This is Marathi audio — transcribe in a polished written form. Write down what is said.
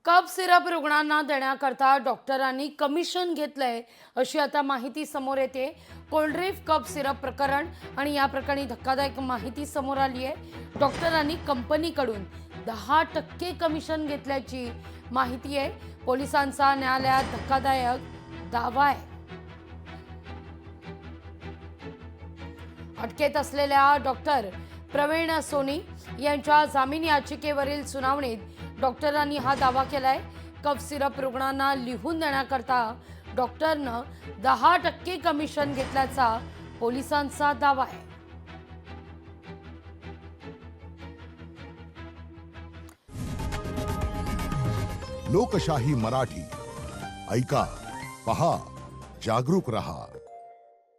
कफ सिरप रुग्णांना देण्याकरता डॉक्टरांनी कमिशन घेतलंय अशी आता माहिती समोर येते। कोल्ड्रिफ कफ सिरप प्रकरण आणि या प्रकरणी धक्कादायक माहिती समोर आली आहे। डॉक्टरांनी कंपनीकडून 10% कमिशन घेतल्याची माहिती आहे। पोलिसांचा न्यायालयात धक्कादायक दावा आहे। अटकेत असलेल्या डॉक्टर प्रवीण सोनी यांच्या जामीन याचिकेवरील सुनावणीत डॉक्टरांनी हा दावा केलाय। कफ सिरप रुग्णांना लिहून देण्याकरता डॉक्टरनं 10% कमिशन घेतल्याचा पोलिसांचा दावा आहे। लोकशाही मराठी ऐका, पहा, जागरूक रहा।